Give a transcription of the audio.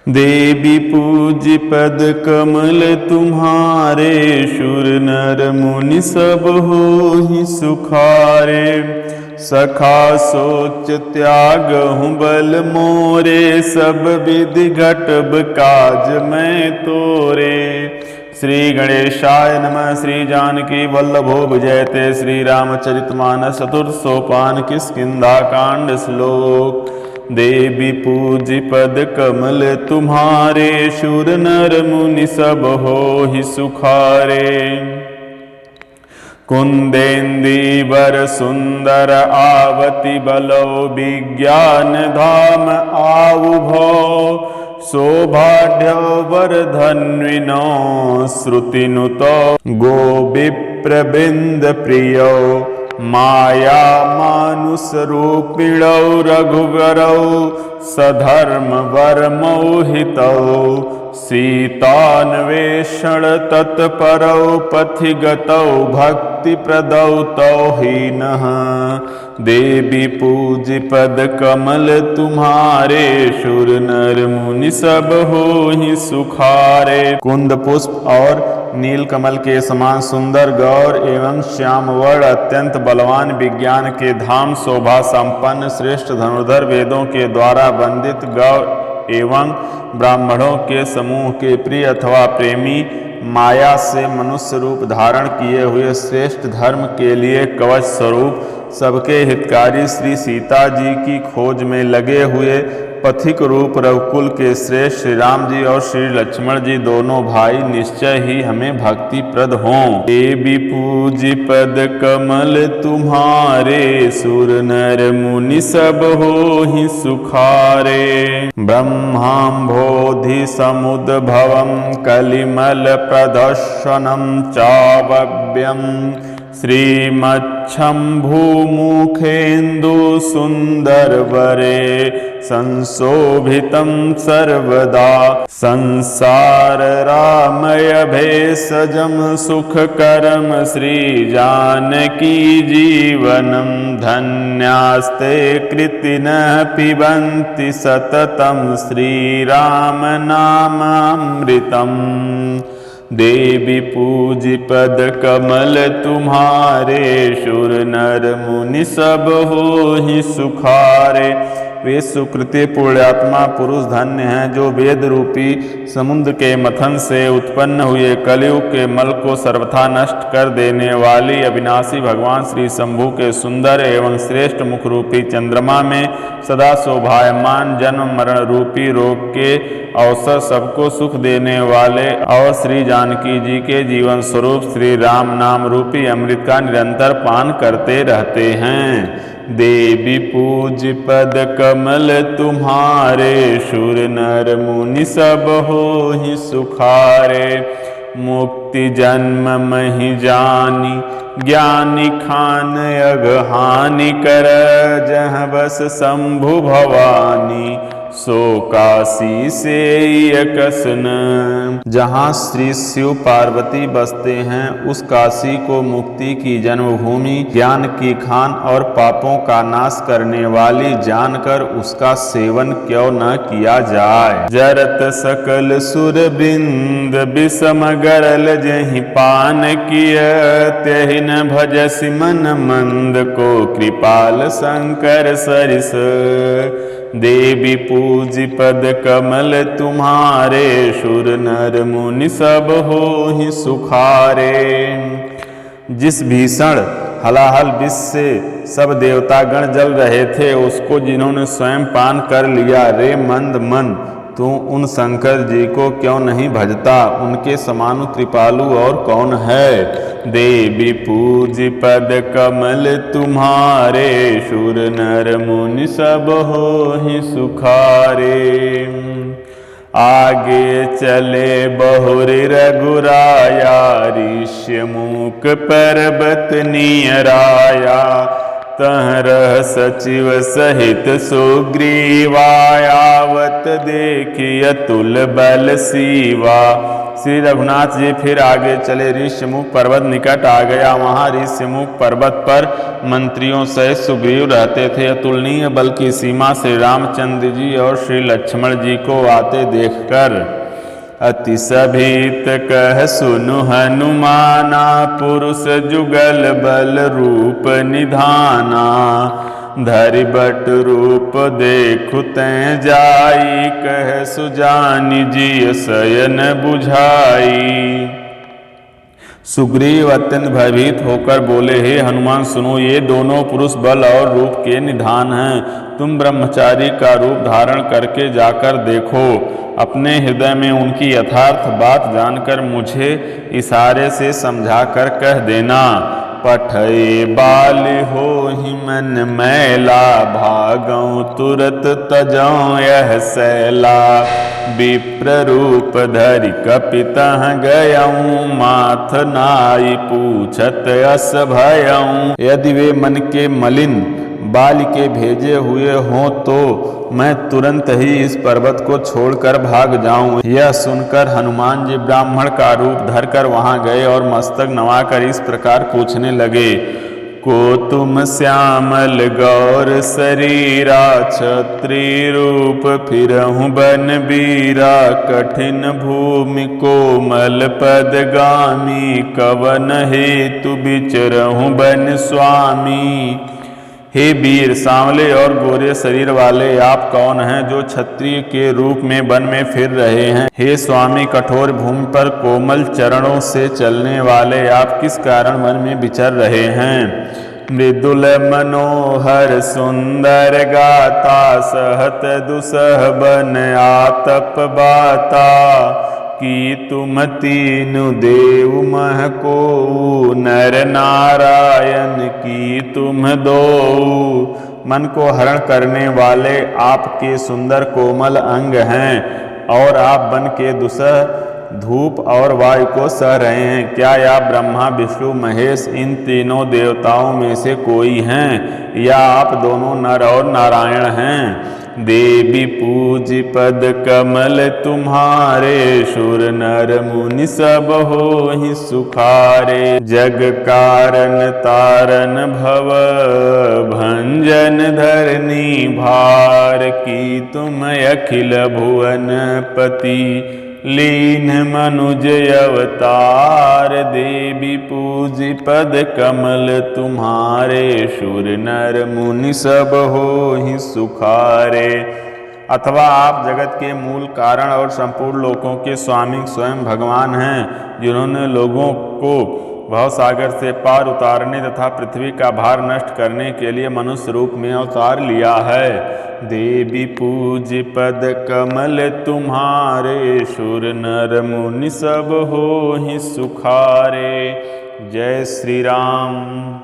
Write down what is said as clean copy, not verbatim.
देवी पूज्य पद कमल तुम्हारे, शूर नर मुनि सब होहि सुखारे। सखा सोच त्यागहु बल मोरे, सब विधि घटब काज मैं तोरे। श्री गणेशाय नमः। श्री जानकी वल्लभो विजयते। श्री रामचरितमानस चतुर्थ सोपान किष्किंधा कांड श्लोक। देवी पूज्य पद कमल तुम्हारे, शूर नर मुनि सब होहि सुखारे। कुंदेन्दीवर सुंदर आवति बलो, विज्ञान धाम आउ भो। शोभाढ्य धन्विनो, श्रुतिनुतो गो विप्रबिंद प्रियो। माया मानुष रूपिणौ रघुवरौ, सधर्म वर मोहितौ। सीतान्वेषण तत्परौ, पथिगतौ भक्ति प्रदौ तौ हीनः। देवी पूज्य पद कमल तुम्हारे, शूर नर मुनि सब होहि सुखारे। कुंद पुष्प और नील कमल के समान सुंदर गौर एवं श्याम वर्ण, अत्यंत बलवान, विज्ञान के धाम, शोभा संपन्न, श्रेष्ठ धनुर्धर, वेदों के द्वारा वंदित गौ एवं ब्राह्मणों के समूह के प्रिय अथवा प्रेमी, माया से मनुष्य रूप धारण किए हुए, श्रेष्ठ धर्म के लिए कवच स्वरूप, सबके हितकारी श्री सीता जी की खोज में लगे हुए पथिक रूप रघुकुल के श्रेष्ठ श्री राम जी और श्री लक्ष्मण जी दोनों भाई निश्चय ही हमें भक्ति प्रद हों। देवी पूज्य पद कमल तुम्हारे, शूर नर मुनि सब होहि सुखारे। ब्रह्माम्भोधि समुद्भवं कलिमल प्रदर्शनं चावव्यं। श्रीमच्छम्भुमुखेन्दु सुंदर वरे, संशोभितं सर्वदा। संसार रामय भेषजं सुखकरं, श्री जानकी जीवनं। धन्यास्ते कृतिनः पिबन्ति सततं, श्रीराम नामामृतम्। देवी पूज्य पद कमल तुम्हारे, शूर नर मुनि सब होहि सुखारे। वे सुकृति पुण्यात्मा पुरुष धन्य हैं, जो वेद रूपी समुद्र के मथन से उत्पन्न हुए कलयुग के मल को सर्वथा नष्ट कर देने वाली अविनाशी भगवान श्री शंभु के सुंदर एवं श्रेष्ठ मुख रूपी चंद्रमा में सदा शोभायमान, जन्म मरण रूपी रोग के अवसर सबको सुख देने वाले और श्री जानकी जी के जीवन स्वरूप श्री राम नाम रूपी अमृत का निरंतर पान करते रहते हैं। देवी पूज्य पद कमल तुम्हारे, शूर नर मुनि सब होहि सुखारे। मुक्ति जन्म महि जानी, ज्ञानी खान अगहानि कर। जहाँ बस शंभु भवानी, सो काशी से यकसन। जहाँ श्री शिव पार्वती बसते हैं, उस काशी को मुक्ति की जन्मभूमि, ज्ञान की खान और पापों का नाश करने वाली जानकर उसका सेवन क्यों न किया जाए। जरत सकल सुर बिंद विषम गरल, जहि पान किय त्यहि न भजसि मन मंद। को कृपाल शंकर सरिस, देवी पूज्य पद कमल तुम्हारे, शूर नर मुनि सब होहि सुखारे। जिस भीषण हलाहल विष से सब देवतागण जल रहे थे, उसको जिन्होंने स्वयं पान कर लिया, रे मंद मन, तू उन शंकर जी को क्यों नहीं भजता? उनके समान कृपालु और कौन है? देवी पूज्य पद कमल तुम्हारे, शूर नर मुनि सब होहि सुखारे। आगे चले बहुरि रघुराया, ऋष्यमूक पर्वत नियराया। तहर सचिव सहित सुग्रीवा, आवत देखिय तुल बल सीवा। श्री रघुनाथ जी फिर आगे चले। ऋष्यमुख पर्वत निकट आ गया। वहां ऋष्यमुख पर्वत पर मंत्रियों सहित सुग्रीव रहते थे। अतुलनीय बल की सीमा श्री रामचंद्र जी और श्री लक्ष्मण जी को आते देखकर अति सभीत कह सुनु हनुमाना, पुरुष जुगल बल रूप निधाना। धरि बट रूप देखु तैं जाई, कह सुजानि जिय शयन बुझाई। सुग्रीव अत्यंत भयभीत होकर बोले, हे हनुमान सुनो, ये दोनों पुरुष बल और रूप के निधान हैं। तुम ब्रह्मचारी का रूप धारण करके जाकर देखो। अपने हृदय में उनकी यथार्थ बात जानकर मुझे इशारे से समझाकर कह देना। पठय बाल होहि मन मैला, भागौ तुरत तजौ यह सैला। विप्र रूप धरि कपितह गयऊँ, माथ नाई पूछत अस भयऊँ। यदि वे मन के मलिन बाल के भेजे हुए हों तो मैं तुरंत ही इस पर्वत को छोड़कर भाग जाऊं। यह सुनकर हनुमान जी ब्राह्मण का रूप धरकर वहां गए और मस्तक नवाकर इस प्रकार पूछने लगे। को तुम श्यामल गौर शरीरा, क्षत्रिय रूप फिरहु बन बीरा। कठिन भूमि कोमल पदगामी, कवन हेतु विचरहु बन स्वामी। हे वीर, सांवले और गोरे शरीर वाले आप कौन हैं जो क्षत्रिय के रूप में वन में फिर रहे हैं। हे स्वामी, कठोर भूमि पर कोमल चरणों से चलने वाले आप किस कारण वन में विचर रहे हैं। मृदुल मनोहर सुंदर गाता, सहत दुसह बन आतप बाता। कि तुम तीनु देव मह को, नर नारायण की तुम दो। मन को हरण करने वाले आपके सुंदर कोमल अंग हैं और आप वन के दुसह धूप और वायु को सह रहे हैं। क्या आप ब्रह्मा विष्णु महेश इन तीनों देवताओं में से कोई हैं, या आप दोनों नर और नारायण हैं। देवी पूज पद कमल तुम्हारे, सुर नर मुनि सब होहि सुखारे। जग कारण तारण भव भंजन धरनी भार। की तुम अखिल भुवन पति, लीन मनुज अवतार। देवी पूज पद कमल तुम्हारे, सुर नर मुनि सब होहि सुखारे। अथवा आप जगत के मूल कारण और संपूर्ण लोकों के स्वामी स्वयं भगवान हैं, जिन्होंने लोगों को भवसागर से पार उतारने तथा पृथ्वी का भार नष्ट करने के लिए मनुष्य रूप में अवतार लिया है। देवी पूज पद कमल तुम्हारे, सुर नर मुनि सब होहि सुखारे। जय श्री राम।